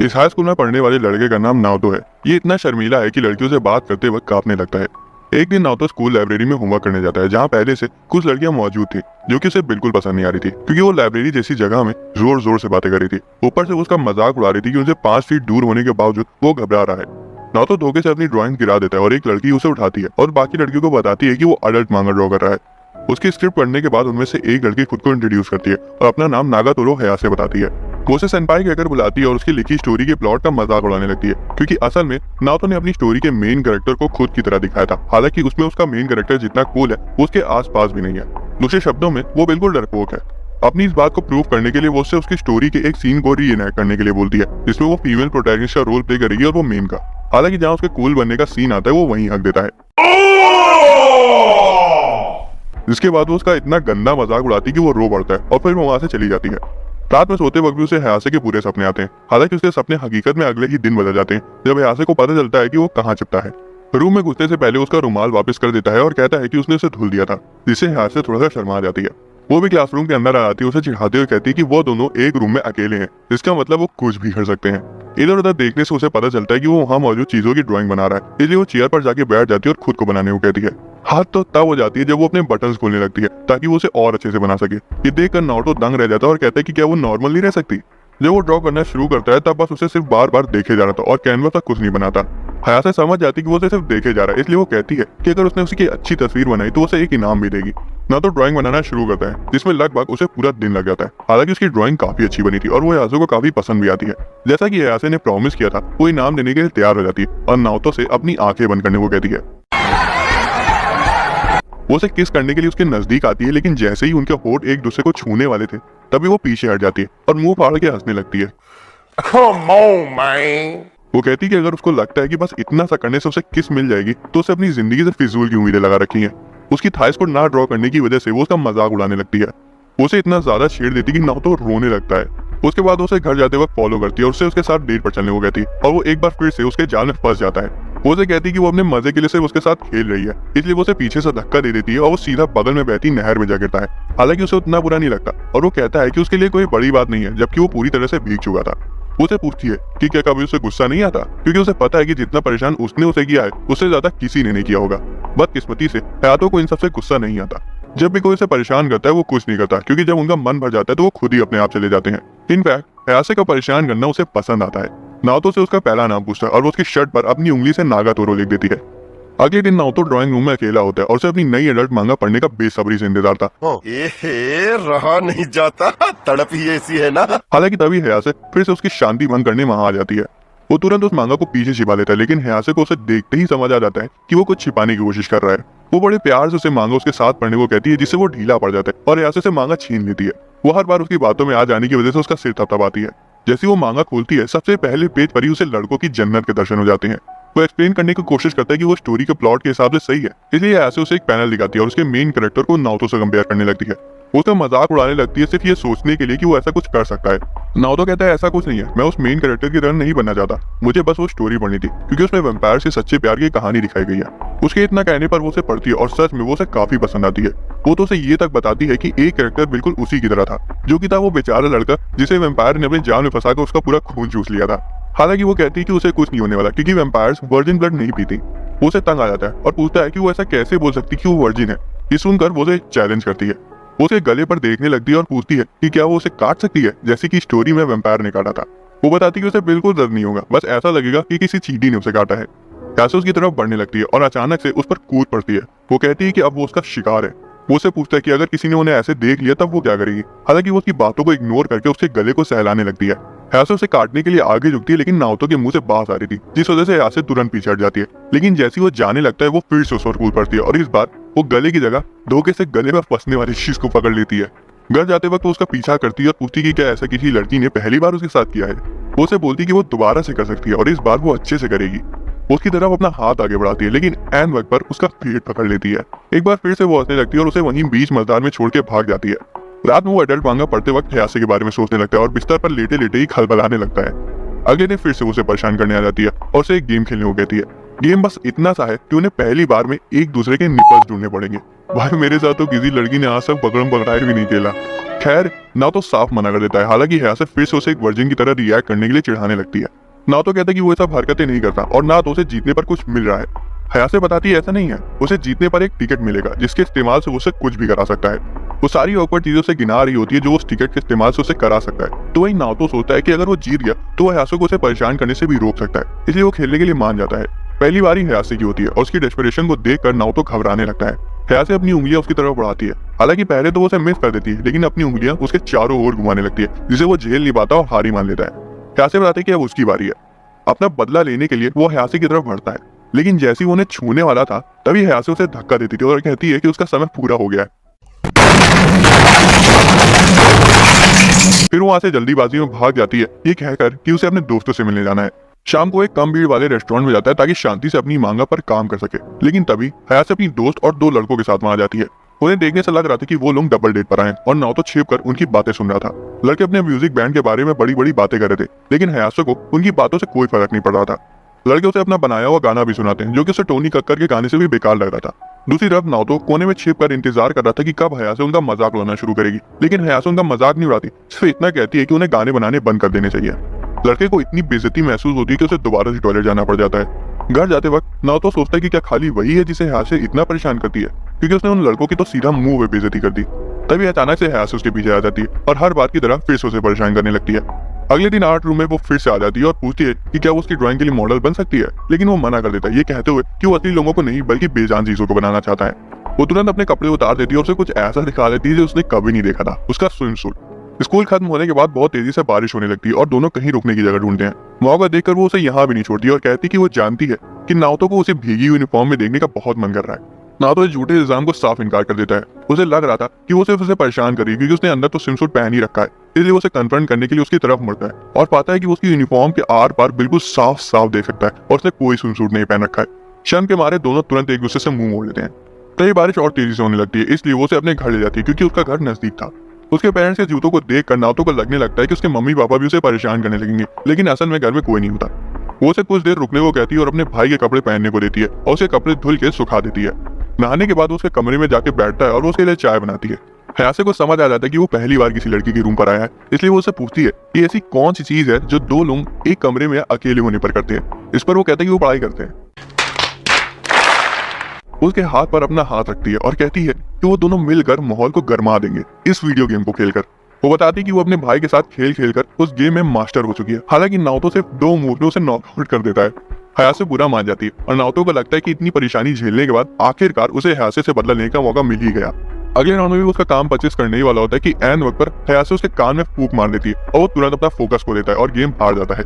इस high school में पढ़ने वाले लड़के का नाम नाओतो है। ये इतना शर्मीला है कि लड़कियों से बात करते वक्त कांपने लगता है। एक दिन नाओतो स्कूल लाइब्रेरी में होमवर्क करने जाता है, जहाँ पहले से कुछ लड़कियां मौजूद थी जो कि उसे बिल्कुल पसंद नहीं आ रही थी, क्योंकि वो लाइब्रेरी जैसी जगह में जोर जोर से बातें कर रही थी। ऊपर से उसका मजाक उड़ा रही थी कि उनसे 5 फीट दूर होने के बावजूद वो घबरा रहा है। नाओतो धोखे से अपनी ड्राइंग गिरा देता है और एक लड़की उसे उठाती है और बाकी लड़कियों को बताती है कि वो अडल्ट मांगा ड्रॉ कर रहा है। उसकी स्क्रिप्ट पढ़ने के बाद उनमें से एक लड़की खुद को इंट्रोड्यूस करती है और अपना नाम नागातोरो हयासे बताती है। वो उसे सेंपाई कहकर बुलाती है और उसकी लिखी स्टोरी के प्लॉट का मजाक उड़ाने लगती है, क्योंकि असल में नाओतो ने अपनी स्टोरी के मेन कैरेक्टर को खुद की तरह दिखाया था। हालांकि उसमें उसका मेन कैरेक्टर जितना कूल है वो उसके आसपास भी नहीं है। दूसरे शब्दों में वो बिल्कुल डरपोक है। अपनी इस बात को प्रूव करने के लिए वो उससे उसकी स्टोरी के एक सीन को रीएनैक्ट करने के लिए बोलती है, जिसमें वो फीमेल प्रोटैगनिस्ट का रोल प्ले करेगी और वो मेन का। हालांकि जहाँ उसके कूल बनने का सीन आता है वो वहीं हक देता है। जिसके बाद वो उसका इतना गंदा मजाक उड़ाती कि वो रो पड़ता है और फिर वो वहां से चली जाती है। रात में सोते वक्त भी उसे हयासे के पूरे सपने आते हैं। हालांकि उसके सपने हकीकत में अगले ही दिन बदल जाते हैं, जब हयासे को पता चलता है कि वो कहाँ छिपता है। रूम में घुसने से पहले उसका रुमाल वापस कर देता है और कहता है कि उसने उसे धुल दिया था, जिससे हयासे थोड़ा सा शर्मा जाती है। वो भी क्लासरूम के अंदर आ जाती है, उसे चिढ़ाते हुए कहती है कि वो दोनों एक रूम में अकेले हैं, जिसका मतलब वो कुछ भी कर सकते हैं। इधर उधर देखने से उसे पता चलता है कि वो वहाँ मौजूद चीजों की ड्राइंग बना रहा है, इसलिए वो चेयर पर जाके बैठ जाती है और खुद को बनाने को कहती है। हाथ तो तब हो जाती है जब वो अपने बटन्स खोलने लगती है ताकि वो उसे और अच्छे से बना सके। ये देखकर नाओतो दंग रह जाता है और कहता है कि क्या वो नॉर्मल नहीं रह सकती। जब वो ड्रॉ करना शुरू करता है तब बस उसे सिर्फ बार बार देखे जा रहा था और कैनवस तक कुछ नहीं बनाता। हयासे समझ जाती है कि वो उसे सिर्फ देखे जा रहा है, इसलिए वो कहती है कि अगर उसने उसकी अच्छी तस्वीर बनाई तो उसे एक इनाम भी देगी। नाओतो ड्राइंग बनाना शुरू करता है, जिसमें लगभग उसे पूरा दिन लग जाता है। हालांकि उसकी ड्राइंग काफी अच्छी बनी थी और वो हयासे को काफी पसंद भी आती है। जैसा कि हयासे ने प्रॉमिस किया था, वो इनाम देने के लिए तैयार हो जाती है और नाओतो से अपनी आंखें बंद करने को कहती है। वो उसे किस करने के लिए उसके नजदीक आती है, लेकिन जैसे ही उनके होठ एक दूसरे को छूने वाले थे तभी वो पीछे हट जाती है और मुंह फाड़ के हंसने लगती है। Come on, man. वो कहती है कि अगर उसको लगता है कि बस इतना सा करने से उसे किस मिल जाएगी तो उसे अपनी जिंदगी से फिजूल की उम्मीदें लगा रखी हैं। उसकी थाइस को ना ड्रॉ करने की वजह से वो उसका मजाक उड़ाने लगती है। वो उसे इतना ज्यादा छेड़ देती कि नाओतो रोने लगता है। उसके बाद उसे घर जाते वक्त फॉलो करती है और उसके साथ डेट पर चलने को कहती है और वो एक बार फिर से उसके जाल में फंस जाता है। वो उसे कहती है कि वो अपने मजे के लिए सिर्फ उसके साथ खेल रही है, इसलिए वो उसे पीछे से धक्का दे देती है और वो सीधा बगल में बहती नहर में जा गिरता है। हालांकि उसे उतना बुरा नहीं लगता और वो कहता है कि उसके लिए कोई बड़ी बात नहीं है, जबकि वो पूरी तरह से भीग चुका था। उसे पूछती है कि क्या कभी उसे गुस्सा नहीं आता, क्योंकि उसे पता है कि जितना परेशान उसने उसे किया है उससे ज्यादा किसी ने नहीं किया होगा। बदकिस्मती से हयातो को इन सबसे गुस्सा नहीं आता। जब भी कोई उसे परेशान करता है वो कुछ नहीं करता, क्योंकि जब उनका मन भर जाता है तो वो खुद ही अपने आप चले जाते हैं। इनफैक्ट हयासे का परेशान करना उसे पसंद आता है। नाओतो से उसका पहला नाम पूछता है और वो उसकी शर्ट पर अपनी उंगली से नागातोरो लिख देती है। अगले दिन नाओतो ड्राइंग रूम में अकेला होता है और उसे अपनी नई एडल्ट मांगा पढ़ने का बेसब्री से इंतजार था। रहा नहीं जाता, तड़प ही ऐसी है ना। हालांकि तभी हयासे फिर से उसकी शांति भंग करने वहां आ जाती है। वो तुरंत उस मांगा को पीछे छिपा लेता है, लेकिन हयासे को उसे देखते ही समझ आ जाता है कि वो कुछ छिपाने की कोशिश कर रहा है। वो बड़े प्यार से उसे मांगा उसके साथ पढ़ने को कहती है, जिससे वो ढीला पड़ जाता है और हयासे से मांगा छीन लेती है। वो हर बार उसकी बातों में आ जाने की वजह से उसका सिर थपथपाती है। जैसे वो मांगा खोलती है, सबसे पहले पेज पर ही उसे लड़कों की जन्नत के दर्शन हो जाते हैं। वो एक्सप्लेन करने की कोशिश करता है कि वो स्टोरी के प्लॉट के हिसाब से सही है, इसलिए ऐसे उसे एक पैनल दिखाती है और उसके मेन कैरेक्टर को नाओतो से कंपेयर करने लगती है। वो उसका मजाक उड़ाने लगती है सिर्फ ये सोचने के लिए कि वो ऐसा कुछ कर सकता है। नाओतो कहता है ऐसा कुछ नहीं है, मैं उस मेन कैरेक्टर की तरह नहीं बनना चाहता, मुझे बस वो स्टोरी पढ़नी थी, क्योंकि उसमें वैम्पायर से सच्चे प्यार की कहानी दिखाई गई है। उसके इतना कहने पर वो उसे पढ़ती है और सच में वो उसे काफी पसंद आती है। वो तो उसे ये तक बताती है कि एक कैरेक्टर बिल्कुल उसी की तरह था, जो कि था वो बेचारा लड़का जिसे वैम्पायर ने अपने जाल में फंसा कर उसका पूरा खून चूस लिया था। हालांकि वो कहती है कि उसे कुछ नहीं होने वाला, क्योंकि वैम्पायर्स वर्जिन ब्लड नहीं पीती। वो उसे तंग आ जाता है और पूछता है कि वो ऐसा कैसे बोल सकती कि वो वर्जिन है। ये सुनकर वो उसे चैलेंज करती है। वो उसके गले पर देखने लगती है और पूछती है कि क्या वो उसे काट सकती है, जैसे कि स्टोरी में वैम्पायर ने काटा था। वो बताती है कि उसे बिल्कुल दर्द नहीं होगा, बस ऐसा लगेगा कि किसी चींटी ने उसे काटा है। कैसे उसकी तरफ बढ़ने लगती है और अचानक से उस पर कूद पड़ती है। वो कहती है कि अब वो उसका शिकार है। वो उसे पूछता है कि अगर किसी ने उन्हें ऐसे देख लिया तब वो क्या करेगी। हालांकि वो उसकी बातों को इग्नोर करके उसके गले को सहलाने लगती है। हयासे उसे काटने के लिए आगे झुकती है, लेकिन नाओतो के मुंह से बांस आ रही थी, जिस वजह से हयासे तुरंत पीछे हट जाती है। लेकिन जैसे वो जाने लगता है वो फिर से उस पर कूद पड़ती है और इस बार वो गले की जगह धोखे से गले में फंसने वाली चीज को पकड़ लेती है। घर जाते वक्त वो उसका पीछा करती है और पूछती है कि क्या ऐसा किसी लड़की ने पहली बार उसके साथ किया है। वो उसे बोलती है कि वो दोबारा से कर सकती है और इस बार वो अच्छे से करेगी। वो उसकी तरफ अपना हाथ आगे बढ़ाती है, लेकिन ऐन वक्त पर उसका पेट पकड़ लेती है। एक बार फिर से वो हंसने लगती है और उसे वहीं बीच मैदान में छोड़ के भाग जाती है। रात में वो एडल्ट मांगा पढ़ते वक्त हयासे के बारे में सोचने लगता है और बिस्तर पर लेटे लेटे ही खलबलाने लगता है। अगले दिन फिर से उसे परेशान करने आ जाती है और उसे एक गेम खेलने को कहती है। गेम बस इतना सा है कि उन्हें पहली बार में एक दूसरे के निपल्स ढूंढने पड़ेंगे। भाई मेरे साथ तो किसी लड़की ने आज तक पकड़म पकड़ाई भी नहीं खेला। खैर ना तो साफ मना कर देता है, हालांकि हयासे फिर से उसे एक वर्जिन की तरह रिएक्ट करने के लिए चिढ़ाने लगती है। ना तो कहता है कि वो सब हरकतें नहीं करता और ना तो उसे जीतने पर कुछ मिल रहा है। हयासे बताती है ऐसा नहीं है, उसे जीतने पर एक टिकट मिलेगा जिसके इस्तेमाल से उसे कुछ भी करा सकता है। वो सारी ऑकवर्ड चीजों से गिना रही होती है जो उस टिकट के इस्तेमाल से उसे करा सकता है। तो वही नाओतो सोचता है कि अगर वो जीत गया तो वह हयासे को उसे परेशान करने से भी रोक सकता है, इसलिए वो खेलने के लिए मान जाता है। पहली बार ही हयासे की होती है और उसकी डेस्परेशन को देखकर नाओतो घबराने लगता है। हयासे अपनी उंगलियां उसकी तरफ बढ़ाती है, हालांकि पहले तो वो उसे मिस कर देती है, लेकिन अपनी उंगलियां उसके चारों ओर घुमाने लगती है जिसे वो झेल नहीं पाता और हारी मान लेता है। हयासे बताते हैं कि अब उसकी बारी है। अपना बदला लेने के लिए वो हयासे की तरफ बढ़ता है, लेकिन जैसे ही वो उन्हें छूने वाला था तभी हयासे उसे धक्का देती थी और कहती है कि उसका समय पूरा हो गया है। फिर वो वहां से जल्दीबाजी में भाग जाती है, ये कहकर कि उसे अपने दोस्तों से मिलने जाना है। शाम को एक कम भीड़ वाले रेस्टोरेंट में जाता है ताकि शांति से अपनी मांगा पर काम कर सके, लेकिन तभी हयासे अपनी दोस्त और 2 लड़कों के साथ वहां जाती है। उन्हें देखने से लग रहा था कि वो लोग डबल डेट पर आए और नाओतो छिपकर उनकी बातें सुन रहा था। लड़के अपने म्यूजिक बैंड के बारे में बड़ी बड़ी बातें कर रहे थे, लेकिन हयासे को उनकी बातों से कोई फर्क नहीं पड़ रहा था। लड़के उसे अपना बनाया हुआ गाना भी सुनाते हैं जो कि उसे टोनी कक्कर के गाने से भी बेकार लग रहा था। दूसरी तरफ नाओतो कोने में छिपकर इंतजार कर रहा था कि कब हयासे उनका मजाक उड़ाना शुरू करेगी, लेकिन हयासे उनका मजाक नहीं उड़ाती, सिर्फ इतना कहती है कि उन्हें गाने बनाने बंद कर देने चाहिए। लड़के को इतनी बेइज्जती महसूस होती है कि उसे दोबारा से टॉयलेट जाना पड़ जाता है। घर जाते वक्त नाओतो सोचता है कि क्या खाली वही है जिसे हयासे इतना परेशान करती है, क्योंकि उसने उन लड़कों की तो सीधा मुंह में बेइज्जती कर दी। तभी अचानक से हयासे उसके पीछे आ जाती है और हर बात की तरह फिर से उसे परेशान करने लगती है। अगले दिन आर्ट रूम में वो फिर से आ जाती है और पूछती है कि क्या वो उसकी ड्राइंग के लिए मॉडल बन सकती है, लेकिन वो मना कर देता है, ये कहते हुए कि वो असली लोगों को नहीं बल्कि बेजान चीजों को बनाना चाहता है। वो तुरंत अपने कपड़े उतार देती है और उसे कुछ ऐसा दिखा देती है जो उसने कभी नहीं देखा था, उसका स्विम सूट। स्कूल खत्म होने के बाद बहुत तेजी से बारिश होने लगती है और दोनों कहीं रुकने की जगह ढूंढते हैं। मौका देखकर वो उसे यहाँ भी नहीं छोड़ती और कहती कि वो जानती है कि नाओतो को उसे भीगी यूनिफॉर्म में देखने का बहुत मन कर रहा है। नाओतो इस झूठे इल्जाम को साफ इनकार कर देता है। उसे लग रहा था कि वो सिर्फ उसे परेशान करेगी क्योंकि उसने अंदर तो स्विम सूट पहन ही रखा है, इसलिए वो उसे कन्फ्रंट करने के लिए उसकी तरफ मुड़ता है और पाता है कि वो उसकी यूनिफॉर्म के आर पार बिल्कुल साफ साफ देख सकता है और उसने कोई स्विम सूट नहीं पहन रखा है। शर्म के मारे दोनों तुरंत एक दूसरे से मुंह मोड़ लेते हैं। तभी बारिश और तेजी से होने लगती है, इसलिए वो उसे अपने घर ले जाती है क्योंकि उसका घर नजदीक था। उसके पेरेंट्स के जूतों को देखकर नाओतो को लगने लगता है कि उसके मम्मी पापा भी उसे परेशान करने लगेंगे, लेकिन असल में घर में कोई नहीं होता। वो उसे कुछ देर रुकने को कहती है और अपने भाई के कपड़े पहनने को देती है और उसके कपड़े धुल के सुखा देती है। नहाने के बाद वो उसके कमरे में जाके बैठता है और वो उसके लिए चाय बनाती है। हयासे को समझ आ जाता है कि वो पहली बार किसी लड़की के रूम पर आया है, इसलिए वो उससे पूछती है कि ऐसी कौन सी चीज है जो 2 लोग एक कमरे में अकेले होने पर करते हैं। इस पर वो कहता है कि वो पढ़ाई करते हैं। उसके हाथ पर अपना हाथ रखती है और कहती है कि वो दोनों मिलकर माहौल को गर्मा देंगे इस वीडियो गेम को खेलकर। वो बताती है कि वो अपने भाई के साथ खेल खेलकर उस गेम में मास्टर हो चुकी है। हालांकि नाओतो सिर्फ 2 मूव में उसे नॉकआउट कर देता है। हयासे बुरा मान जाती है और नाओतो को लगता है कि इतनी परेशानी झेलने के बाद आखिरकार उसे हयासे से बदला लेने का मौका मिल ही गया। अगले राउंड में भी उसका काम 25 करने ही वाला होता है कि ऐन वक्त पर हयासे उसके कान में फूंक मार देती है और वो तुरंत अपना फोकस खो देता है और गेम हार जाता है।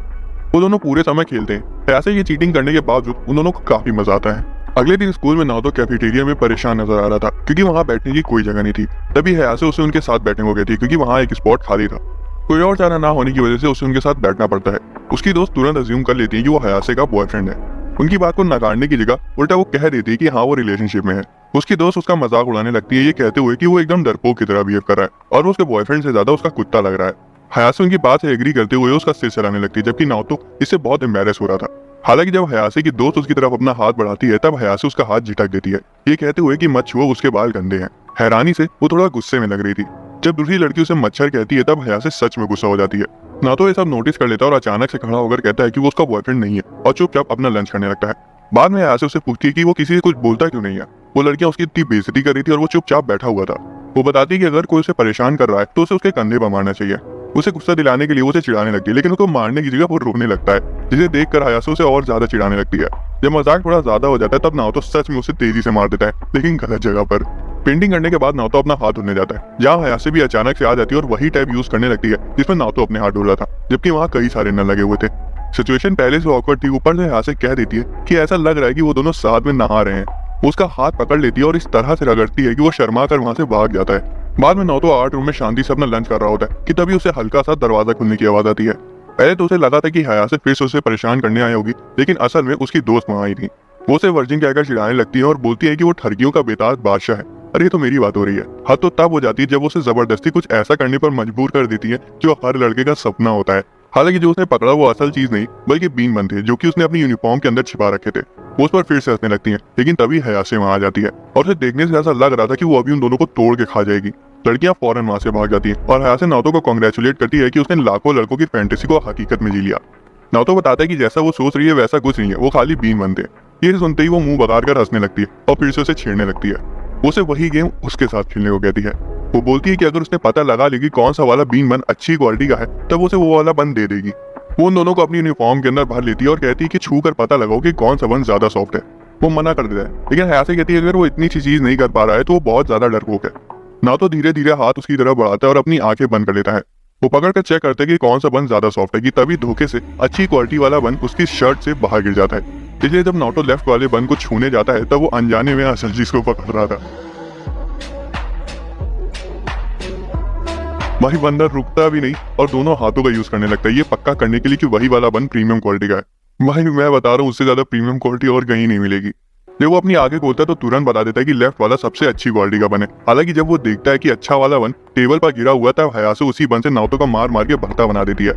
वो दोनों पूरे समय खेलते हैं। हयासे ये चीटिंग करने के बावजूद उन दोनों को काफी मजा आता है। अगले दिन स्कूल में नाओतो कैफेटेरिया में परेशान नजर आ रहा था क्योंकि वहाँ बैठने की कोई जगह नहीं थी। तभी हयासे उसे उनके साथ बैठने को कहती है क्योंकि वहाँ एक स्पॉट खाली था। कोई और चारा ना होने की वजह से उसे उनके साथ बैठना पड़ता है। उसकी दोस्त तुरंत अज्यूम कर लेती है कि वो हयासे का बॉयफ्रेंड है। उनकी बात को नकारने की जगह उल्टा वो कह देती है कि हाँ वो रिलेशनशिप में है। उसकी दोस्त उसका मजाक उड़ाने लगती है, ये कहते हुए कि वो एकदम डरपोक की तरह बिहेव कर रहा है और वो उसके बॉयफ्रेंड से ज्यादा उसका कुत्ता लग रहा है। हयासे उनकी बात से एग्री करते हुए उसका सिर चलाने लगती है, जबकि नाओतो इससे बहुत एम्बैरेस हो रहा था। हालांकि जब हयासे की दोस्त उसकी तरफ अपना हाथ बढ़ाती है तब हयासे उसका हाथ झिटक देती है, ये कहते हुए कि मत छुओ, उसके बाल गंदे हैं। हैरानी से वो थोड़ा गुस्से में लग रही थी। जब दूसरी लड़की उसे मच्छर कहती है तब हयासे सच में गुस्सा हो जाती है। नाओतो ये सब नोटिस कर लेता है और अचानक से खड़ा होकर कहता है कि वो उसका बॉयफ्रेंड नहीं है और चुपचाप अपना लंच करने लगता है। बाद में हयासे उसे पूछती है कि वो किसी से कुछ बोलता क्यों नहीं है। वो लड़कियां उसकी इतनी बेइज्जती कर रही थी और वो चुपचाप बैठा हुआ था। वो बताती है कि अगर कोई उसे परेशान कर रहा है तो उसे उसके कंधे पर मारना चाहिए। उसे गुस्सा दिलाने के लिए उसे चिढ़ाने लगती है, लेकिन उसको मारने की जगह वो रोने लगता है, जिसे देखकर हयासे उसे और ज्यादा चिढ़ाने लगती है। जब मजाक थोड़ा ज्यादा हो जाता है तब नाओतो सच में उसे तेजी से मार देता है, लेकिन गलत जगह पर। पेंटिंग करने के बाद नाओतो अपना हाथ धोने जाता है, जहाँ हयासे भी अचानक से आ जाती है और वही टैब यूज करने लगती है जिसमें नाओतो अपने हाथ धो रहा था, जबकि वहाँ कई सारे नल लगे हुए थे। सिचुएशन पहले से ऑकवर्ड थी, ऊपर से हयासे कह देती है कि ऐसा लग रहा है कि वो दोनों साथ में नहा रहे हैं। वो उसका हाथ पकड़ लेती है और इस तरह से रगड़ती है कि वो शर्मा कर वहां से भाग जाता है। बाद में नाओतो आर्ट रूम में शांति से अपना लंच कर रहा होता है कि तभी उसे हल्का सा दरवाजा खुलने की आवाज आती है। पहले तो उसे लगा था कि हयासे फिर से उसे परेशान करने आई होगी, लेकिन असल में उसकी दोस्त वहां आई थी। वो उसे वर्जिन कहकर चिढ़ाने लगती है और बोलती है कि वो ठरकियों का बेताज बादशाह है। अरे ये तो मेरी बात हो रही है। हद तो तब हो जाती है जब उसे जबरदस्ती कुछ ऐसा करने पर मजबूर कर देती है जो हर लड़के का सपना होता है। हालांकि जो उसने पकड़ा वो असल चीज नहीं बल्कि बीन बन थे, जो कि उसने अपनी यूनिफॉर्म के अंदर छिपा रखे थे। वो उस पर फिर से हंसने लगती है, लेकिन तभी हयासे वहां आ जाती है और उसे देखने से ऐसा लग रहा था कि वो अभी उन दोनों को तोड़ के खा जाएगी। लड़कियां फौरन वहां से भाग जाती हैं और हयासे नाओतो को कांग्रेचुलेट करती है कि उसने लाखों लड़कों की फैंटेसी को हकीकत में जी लिया। नाओतो बताता है कि जैसा वो सोच रही है वैसा कुछ नहीं है, वो खाली बीन बनते हैं। ये सुनते ही वो मुंह बगाड़ कर हंसने लगती है और फिर से उसे छेड़ने लगती है। वो उसे वही गेम उसके साथ खेलने को कहती है। वो बोलती है कि अगर उसने पता लगा ली कि कौन सा वाला बीन बन अच्छी क्वालिटी का है तब उसे वो वाला बन दे देगी। वो उन दोनों को अपनी यूनिफॉर्म के अंदर भर लेती है और कहती है कि छू कर पता लगाओ कि कौन सा बन ज्यादा सॉफ्ट है। वो मना कर देता है, लेकिन हयासे कहती है अगर वो इतनी सी चीज नहीं कर पा रहा है तो वो बहुत ज्यादा डरपोक है। नाओतो धीरे धीरे हाथ उसकी तरफ बढ़ाता है और अपनी आंखें बंद कर लेता है। वो पकड़ कर चेक करते हैं कि कौन सा बन ज्यादा सॉफ्ट है कि तभी धोखे से अच्छी क्वालिटी वाला बन उसकी शर्ट से बाहर गिर जाता है। इसलिए जब नाओतो लेफ्ट वाले बन को छूने जाता है तब वो अनजाने में असल चीज को पकड़ रहा था। वही बंदर रुकता भी नहीं और दोनों हाथों का यूज करने लगता है, ये पक्का करने के लिए कि वही वाला बन प्रीमियम क्वालिटी का है। वही मैं बता रहा हूँ, उससे ज्यादा प्रीमियम क्वालिटी और कहीं नहीं मिलेगी। जब वो अपनी आगे खोलता है तो तुरंत बता देता है कि लेफ्ट वाला सबसे अच्छी क्वालिटी का बन है। हालांकि जब वो देखता है कि अच्छा वाला बन टेबल पर गिरा हुआ था, हयासे उसी बन से नाओतो का मार मार के भरता बना देती है।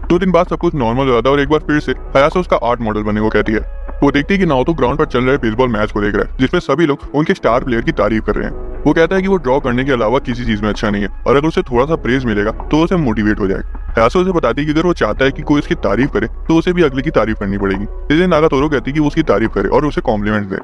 2 दिन बाद सब कुछ नॉर्मल हो जाता है और एक बार फिर से हयासे उसका आर्ट मॉडल बनने को कहती है। वो देखती है कि नाओतो ग्राउंड पर चल रहे बेसबॉल मैच को देख रहा है जिसमें सभी लोग उनके स्टार प्लेयर की तारीफ कर रहे हैं। वो कहता है कि वो ड्रॉ करने के अलावा किसी चीज में अच्छा नहीं है और अगर उसे थोड़ा सा प्रेज मिलेगा तो उसे मोटिवेट हो जाएगा। हयासे उसे बताती है कि अगर वो चाहता है कि कोई उसकी तारीफ करे तो उसे भी अगले की तारीफ करनी पड़ेगी। इसलिए नागातोरो कहती है कि वो उसकी तारीफ करे और उसे कॉम्प्लीमेंट दे।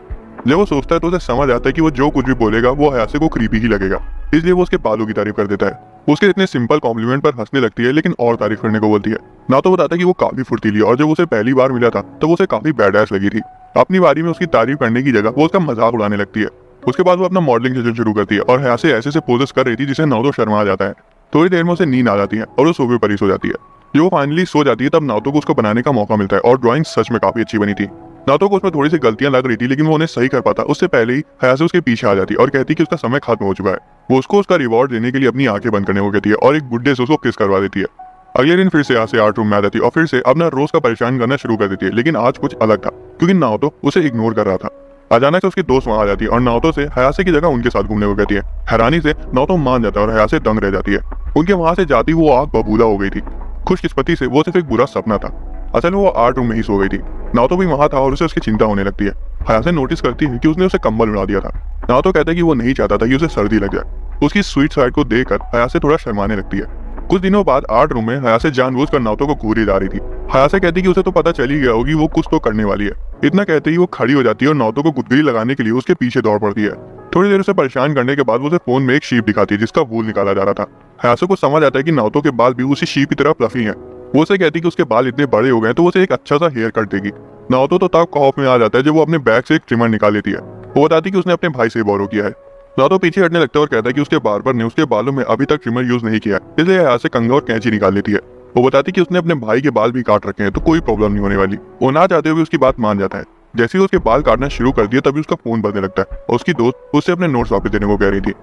जब वो सोचता है तो उसे समझ आता है कि वो जो कुछ भी बोलेगा वो हयासे को क्रीपी ही लगेगा, इसलिए वो उसके बालों की तारीफ कर देता है। उसके इतने सिंपल कॉम्प्लीमेंट पर हंसने लगती है लेकिन और तारीफ करने को बोलती है। नाओतो बताता है कि वो काफी फुर्तीली और जब उसे पहली बार मिला था तो उसे काफी बैडएस लगी थी। अपनी बारी में उसकी तारीफ करने की जगह वो उसका मजाक उड़ाने लगती है। उसके बाद वो अपना मॉडलिंग सेशन शुरू करती है और हयासे ऐसे से पोजेस कर रही थी जिसे नाओतो शर्मा जाता है। थोड़ी देर में उसे नींद आ जाती है और वो सोफे पर ही सो जाती है। जब वो फाइनली सो जाती है तब नाओतो को उसको बनाने का मौका मिलता है और ड्राइंग सच में काफी अच्छी बनी थी। नाओतो को उसमें थोड़ी सी गलतियां लग रही थी लेकिन वो उन्हें सही कर पाता उससे पहले ही हयासे उसके पीछे आ जाती और कहती कि उसका समय खत्म हो चुका है। वो उसको उसका रिवॉर्ड देने के लिए अपनी आंखें बंद करने को कहती है और एक बुड्ढे से उसको किस करवा देती है। अगले दिन फिर से यहाँ से आर्ट रूम में आ जाती है और फिर से अपना रोज का परेशान करना शुरू कर देती है, लेकिन आज कुछ अलग था क्योंकि नाओतो उसे इग्नोर कर रहा था। अचानक से उसकी दोस्त वहां आ जाती है और नाओतो से हयासे की जगह उनके साथ घूमने को कहती है। हैरानी से नाओतो मान जाता है और हयासे दंग रह जाती है। उनके वहां से जाती वो आग बबूला हो गई थी। खुशकिस्मती से वो सिर्फ एक बुरा सपना था। असल में वो आर्ट रूम में ही सो गई थी। नाओतो भी वहां था और उसे उसकी चिंता होने लगती है। हयासे नोटिस करती है कि उसने उसे कंबल उड़ा दिया था। नाओतो कहता है कि वो नहीं चाहता था कि उसे सर्दी लग जाए। उसकी स्वीट साइड को देखकर हयासे थोड़ा शर्माने लगती है। कुछ दिनों बाद आर्ट रूम में हयासे जानबूझकर नाओतो को घूरी जा रही थी। हयासे कहती है कि उसे तो पता चल ही गया होगी वो कुछ तो करने वाली है। इतना कहते ही वो खड़ी हो जाती है और नाओतो को गुदगुदी लगाने के लिए उसके पीछे दौड़ पड़ती है। थोड़ी देर उसे परेशान करने के बाद वो उसे फोन में एक शीप दिखाती है जिसका वूल निकाला जा रहा था। हयासे को समझ आता है कि नाओतो के बाल भी उसी शीप की तरह फ्लफी हैं। वो उसे कहती है कि उसके बाल इतने बड़े हो गए तो उसे एक अच्छा सा हेयर कट देगी। नाओतो तो तब खौफ में आ जाता है जब वो अपने बैग से एक ट्रिमर निकाल लेती है। वो बताती है कि उसने अपने भाई से बोरो किया है। नाओतो पीछे हटने लगता है और कहता है कि उसके बार्बर ने उसके बालों में अभी तक ट्रिमर यूज नहीं किया, इसलिए हयासे कंघा और कैंची निकाल लेती है। वो बताती है कि उसने अपने भाई के बाल भी काट रखे हैं तो कोई प्रॉब्लम नहीं होने वाली। वो ना चाहते हुए उसकी बात मान जाता है। जैसे ही उसके बाल काटना शुरू कर दिया तभी उसका फोन बजने लगता है और उसकी दोस्त उससे अपने नोट्स वापस देने को कह रही थी।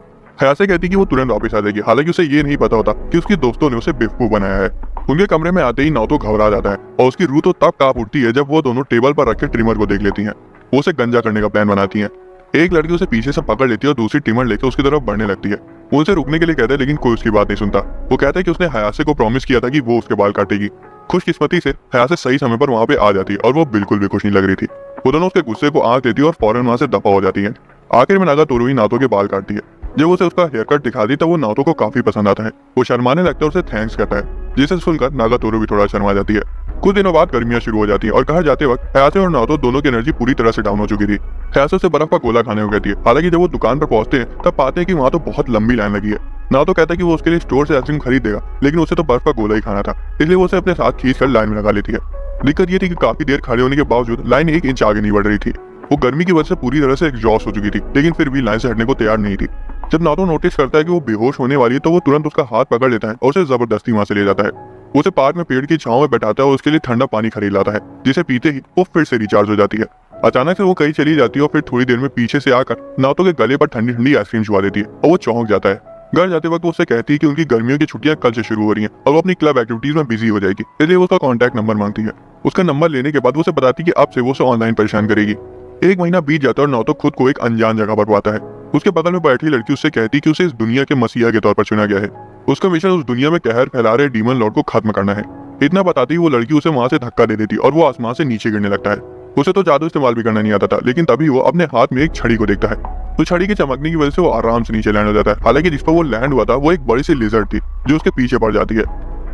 हयासे कहती कि वो तुरंत वापस आ जाएगी, हालांकि उसे ये नहीं पता होता कि उसकी दोस्तों ने उसे बेवकूफ बनाया है। उनके कमरे में आते ही नाओतो घबरा जाता है और उसकी रूह तो तब कांप उठती है जब वो दोनों टेबल पर रखे ट्रिमर को देख लेती हैं। वो उसे गंजा करने का प्लान बनाती हैं। एक लड़की उसे पीछे से पकड़ लेती है और दूसरी ट्रिमर लेकर उसकी तरफ बढ़ने लगती है। वो उसे रुकने के लिए कहता है लेकिन कोई उसकी बात नहीं सुनता। वो कहता है कि उसने हयासे को प्रॉमिस किया था कि वो उसके बाल काटेगी। खुशकिस्मती से हयासे सही समय पर वहां पे आ जाती है और वो बिल्कुल भी खुश नहीं लग रही थी। वो दोनों उसके गुस्से को आंख देती है और फौरन वहां से दफा हो जाती है। आखिर में नागातोरो ही नाओतो के बाल काटती है। जब उसे उसका हेयर कट दिखाती तब वो नाओतो को काफी पसंद आता है। वो शर्माने लगता है और उसे थैंक्स कहता है, जिसे सुनकर नागातोरो भी थोड़ा शर्मा जाती है। कुछ दिनों बाद गर्मियां शुरू हो जाती हैं और घर जाते वक्त हयासे और नाओतो दोनों की एनर्जी पूरी तरह से डाउन हो चुकी थी। हयासे उसे बर्फ का गोला खाने को कहती है। हालांकि जब वो दुकान पर पहुंचते हैं तब पाते हैं कि वहां तो बहुत लंबी लाइन लगी है। नाओतो कहता है कि वो उसके लिए स्टोर से आइसक्रीम खरीद देगा, लेकिन उसे तो बर्फ का गोला ही खाना था, इसलिए वो उसे अपने साथ खींचकर लाइन में लगा लेती है। दिक्कत ये थी कि काफी देर खड़े होने के बावजूद लाइन 1 इंच आगे नहीं बढ़ रही थी। वो गर्मी की वजह से पूरी तरह से एग्जॉस्ट हो चुकी थी, लेकिन फिर भी लाइन से हटने को तैयार नहीं थी। जब नाओतो नोटिस करता है कि वो बेहोश होने वाली है तो वो तुरंत उसका हाथ पकड़ लेता है और उसे जबरदस्ती वहां से ले जाता है। वो उसे पार्क में पेड़ की छांव में बैठाता है और उसके लिए ठंडा पानी खरीद लाता है, जिसे पीते ही वो फिर से रिचार्ज हो जाती है। अचानक से वो कहीं चली जाती है और फिर थोड़ी देर में पीछे से आकर नाओतो के गले पर ठंडी ठंडी आइसक्रीम छुआ देती है और वो चौंक जाता है। घर जाते वक्त वो उससे कहती है कि उनकी गर्मियों की छुट्टियां कल से शुरू हो रही हैं और वो अपनी क्लब एक्टिविटीज में बिजी हो जाएगी, इसलिए वो उसका कॉन्टैक्ट नंबर मांगती है। उसका नंबर लेने के बाद वो उसे बताती है कि अब से वो उसे ऑनलाइन परेशान करेगी। 1 महीना बीत जाता है और नाओतो खुद को एक अनजान जगह पर पाता है। उसके बगल में बैठी लड़की उससे कहती कि उसे इस दुनिया के मसीहा के तौर पर चुना गया है। उसका मिशन उस दुनिया में कहर फैला रहे डीमन लॉर्ड को खत्म करना है। इतना बताते ही वो लड़की उसे वहां से धक्का दे देती और वो आसमान से नीचे गिरने लगता है। उसे तो जादू इस्तेमाल भी करना नहीं आता था, लेकिन तभी वो अपने हाथ में एक छड़ी को देखता है। तो छड़ी के चमकने की वजह से वो आराम से नीचे लैंड हो जाता है। हालांकि जिस पर वो लैंड हुआ था वो एक बड़ी सी लिजर्ड थी जो उसके पीछे पड़ जाती है।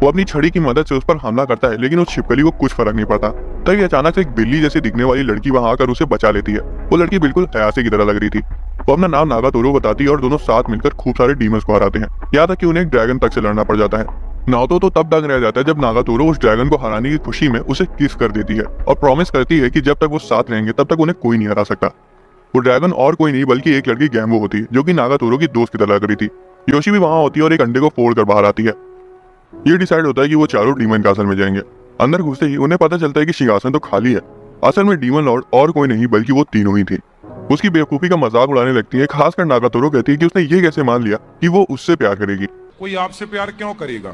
वो अपनी छड़ी की मदद से उस पर हमला करता है, लेकिन उस छिपकली को कुछ फर्क नहीं पड़ता। तभी अचानक से एक बिल्ली जैसी दिखने वाली लड़की वहां आकर उसे बचा लेती है। वो लड़की बिल्कुल हयासे की तरह लग रही थी। वो अपना नाम नागातोरो बताती है और दोनों साथ मिलकर खूब सारे डीमंस को हराते हैं, यहाँ तक कि उन्हें एक ड्रैगन तक से लड़ना पड़ जाता है। नाओतो तो तब तक रह जाता है जब नागातोरो उस ड्रैगन को हराने की खुशी में उसे किस कर देती है और प्रॉमिस करती है कि जब तक वो साथ रहेंगे तब तक उन्हें कोई नहीं हरा सकता। वो ड्रैगन और कोई नहीं बल्कि एक लड़की गैम्बो होती है जो कि नागातोरो की दोस्त की तरह लग रही थी। योशी भी वहां होती है और एक अंडे को फोड़ कर बाहर आती है। ये डिसाइड होता है कि वो चारों डीमन कासल में जाएंगे। अंदर घुसते ही उन्हें पता चलता है कि सिंहासन तो खाली है। असल में डीमन लॉर्ड और कोई नहीं बल्कि वो तीनों ही थे। उसकी बेवकूफी का मजाक उड़ाने लगती है। खासकर नागातोरो कहती है कि उसने ये कैसे मान लिया कि वो उससे प्यार करेगी। कोई आपसे प्यार क्यों करेगा?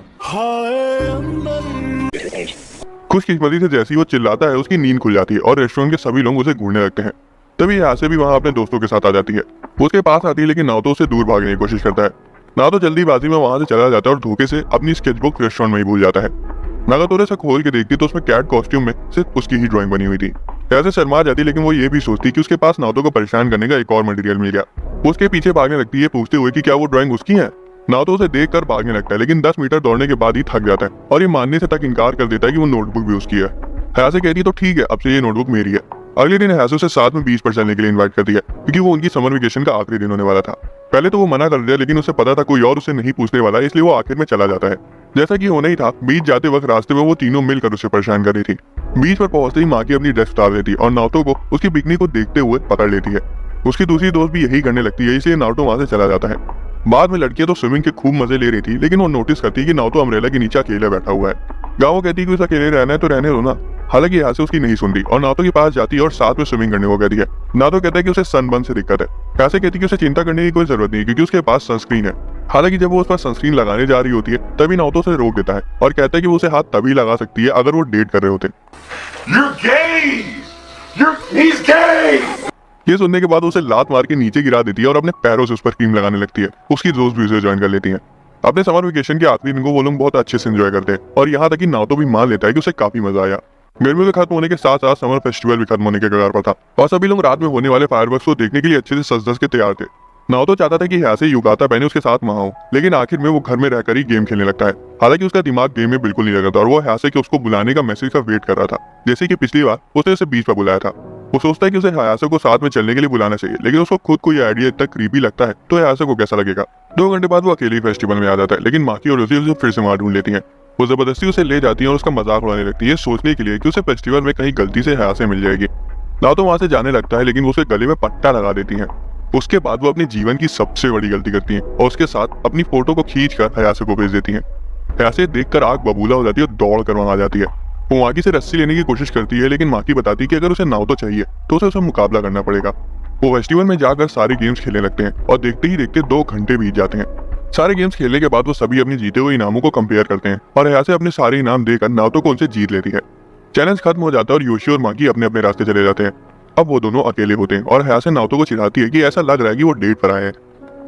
खुशकिस्मती से जैसे ही वो चिल्लाता है उसकी नींद खुल जाती है और रेस्टोरेंट के सभी लोग उसे घूरने लगते हैं। तभी यहाँ से भी वहाँ अपने दोस्तों के साथ आ जाती है। वो उसके पास आती है लेकिन नाओतो उसे दूर भागने की कोशिश करता है। नाओतो जल्दीबाजी में वहां से चला जाता है और धोखे से अपनी स्केचबुक रेस्टोरेंट में ही भूल जाता है। नागातोरो से खोल के देखती तो उसमें कैट कॉस्ट्यूम में सिर्फ उसकी ही ड्राइंग बनी हुई थी। ऐसे शर्मा जाती लेकिन वो ये भी सोचती कि उसके पास नाओतो को परेशान करने का एक और मटेरियल मिल गया। वो उसके पीछे भागने लगती है पूछते हुए कि क्या वो ड्राइंग उसकी है। नाओतो उसे देख कर भागने लगता है लेकिन 10 मीटर दौड़ने के बाद ही थक जाता है और ये मानने से तक इनकार कर देता है कि वो नोटबुक भी उसकी है। हयासे कहती है तो ठीक है, अब से ये नोटबुक मेरी है। अगले दिन हयासे उसे साथ में बीच पर चलने के लिए इन्वाइट करती है क्योंकि वो उनकी समर वेकेशन का आखिरी दिन होने वाला था। पहले तो वो मना कर दिया लेकिन उसे पता था कोई और उसे नहीं पूछने वाला, इसलिए वो आखिर में चला जाता है। जैसा कि होना ही था, बीच जाते वक्त रास्ते में वो तीनों मिलकर उसे परेशान कर रही थी। बीच पर पहुंचते ही माकी अपनी ड्रेस उतार देती और नाओतो को उसकी बिकनी को देखते हुए पकड़ लेती है। उसकी दूसरी दोस्त भी यही करने लगती है, इसलिए नाओतो वहां से चला जाता है। बाद में लड़कियां तो स्विमिंग के खूब मजे ले रही थी लेकिन वो नोटिस करती है कि नाओतो अम्ब्रेला के नीचे अकेले बैठा हुआ है। गाँव कहती है कि उसे अकेले रहना है तो रहने दो ना। हालांकि यहाँ से उसकी नहीं सुनती और नाओतो के पास जाती है और साथ में स्विमिंग करने को कहती है। नाओतो कहता है कि उसे सनबर्न से दिक्कत है। कैसे कहती है कि उसे चिंता करने की कोई जरूरत नहीं क्योंकि उसके पास सनस्क्रीन है। हालांकि जब वो उस पर सनस्क्रीन लगाने जा रही होती है तभी नाओतो उसे रोक देता है और कहता है कि वो उसे हाथ तभी लगा सकती है अगर वो डेट कर रहे होते। ये सुनने के बाद उसे लात मार के नीचे गिरा देती है और अपने पैरों से उस पर क्रीम लगाने लगती है। उसकी दोस्त भी उसे ज्वाइन कर लेती है। अपने समर वेकेशन के आखिरी दिन को वो लोग बहुत अच्छे से एंजॉय करते हैं और यहाँ तक कि नाओतो भी मान लेता है कि उसे काफी मजा आया। गर्मियों के खत्म होने के साथ साथ समर फेस्टिवल भी खत्म होने के कगार पर था और सभी लोग रात में होने वाले फायरवर्क्स को देखने के लिए अच्छे से सज धज के तैयार थे। नाओतो चाहता था कि हयासे युगाता बहने उसके साथ वहां हो, लेकिन आखिर में वो घर में रहकर ही गेम खेलने लगता है। हालांकि उसका दिमाग गेम में बिल्कुल नहीं लगा था और वो हयासे के उसको बुलाने का मैसेज का वेट कर रहा था। जैसे कि पिछली बार उसने उसे बीच पर बुलाया था। वो सोचता है कि उसे हयासे को साथ में चलने के लिए बुलाना चाहिए, लेकिन उसको खुद को ये आइडिया इतना क्रीपी लगता है तो हयासे को कैसा लगेगा। 2 घंटे बाद वो अकेले फेस्टिवल में आ जाता है लेकिन माकी और उसे फिर से वहां ढूंढ लेती है। वो जबरदस्ती उसे ले जाती है और उसका मजाक उड़ाने लगती है सोचने के लिए कि उसे फेस्टिवल में कहीं गलती से हयासे मिल जाएगी। नाओतो वहां से जाने लगता है लेकिन वो उसके गले में पट्टा लगा देती है। उसके बाद वो अपने जीवन की सबसे बड़ी गलती करती है और उसके साथ अपनी फोटो को खींचकर हयासे को भेज देती है। हयासे देखकर आग बबूला हो जाती है और दौड़ कर वहां आ जाती है। वो माकी से रस्सी लेने की कोशिश करती है लेकिन माकी बताती है कि अगर उसे नाओतो चाहिए तो उसे मुकाबला करना पड़ेगा। वो फेस्टिवल में जाकर सारे गेम्स खेलने लगते हैं और देखते ही देखते 2 घंटे बीत जाते हैं। सारे गेम्स खेलने के बाद वो सभी अपने जीते हुए इनामों को कंपेयर करते हैं और हयासे अपने सारे इनाम देकर नाओतो को उनसे जीत लेती है। चैलेंज खत्म हो जाता है और योशी और माकी अपने अपने रास्ते चले जाते हैं। अब वो दोनों अकेले होते हैं और हयासे नाओतो को चिढ़ाती है कि ऐसा लग रहा है कि वो डेट पर आए हैं।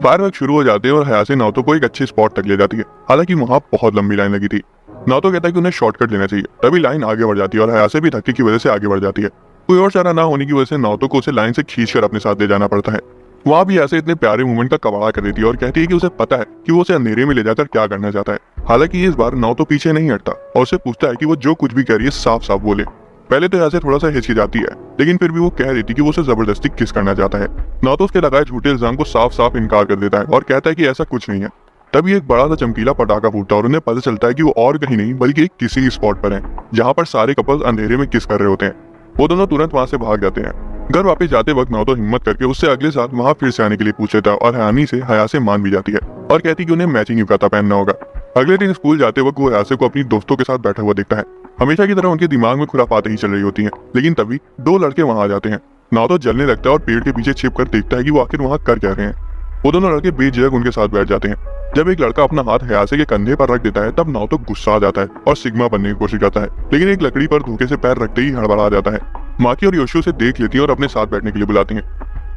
फायरवर्क शुरू हो जाते हैं और हयासे नाओतो को एक अच्छे स्पॉट तक ले जाती है। हालांकि वहां बहुत लंबी लाइन लगी थी। नाओतो कहता है कि उन्हें शॉर्टकट लेना चाहिए, तभी लाइन आगे बढ़ जाती है और हयासे भी धक्के की वजह से आगे बढ़ जाती है। कोई और चारा ना होने की वजह से नाओतो को उसे लाइन से खींचकर अपने साथ ले जाना पड़ता है। वहां भी ऐसे इतने प्यारे मूवमेंट का कबाड़ा कर देती है और कहती है कि उसे पता है कि वो उसे अंधेरे में ले जाकर क्या करना चाहता है। हालांकि इस बार नाओतो पीछे नहीं हटता और उसे पूछता है कि वो जो कुछ भी कह रही है साफ साफ बोले। पहले तो ऐसे थोड़ा सा हिचकिचाती है लेकिन फिर भी वो कह देती कि वो उसे जबरदस्ती किस करना चाहता है। नाओतो उसके लगाए झूठे इल्जाम को साफ साफ इनकार कर देता है और कहता है कि ऐसा कुछ नहीं है। तभी एक बड़ा सा चमकीला पटाखा फूटता है और उन्हें पता चलता है कि वो और कहीं नहीं बल्कि एक किसी स्पॉट पर है जहाँ पर सारे कपल्स अंधेरे में किस कर रहे होते हैं। वो दोनों तुरंत वहां से भाग जाते हैं। घर वापस जाते वक्त नाओतो हिम्मत करके उससे अगले साल वहां फिर से आने के लिए पूछ लेता है और हयानी से हयासे मान भी जाती है और कहती कि उन्हें मैचिंग युकाता पहनना होगा। अगले दिन स्कूल जाते वक्त वो हयासे को अपनी दोस्तों के साथ बैठा हुआ देखता है। हमेशा की तरह उनके दिमाग में खुराफातें ही चल रही होती हैं, लेकिन तभी 2 लड़के वहां आ जाते हैं। नाओतो जलने लगता है और पेड़ के पीछे छिप कर देखता है कि वो आखिर वहां कर क्या रहे हैं। वो दोनों लड़के बेझिझक उनके साथ बैठ जाते हैं। जब एक लड़का अपना हाथ हयासे के कंधे पर रख देता है तब नाओतो गुस्सा आ जाता है और सिग्मा बनने की कोशिश करता है, लेकिन एक लकड़ी पर धोखे से पैर रखते ही हड़बड़ा जाता है। माकी और योशी उसे देख लेती है और अपने साथ बैठने के लिए बुलाती हैं।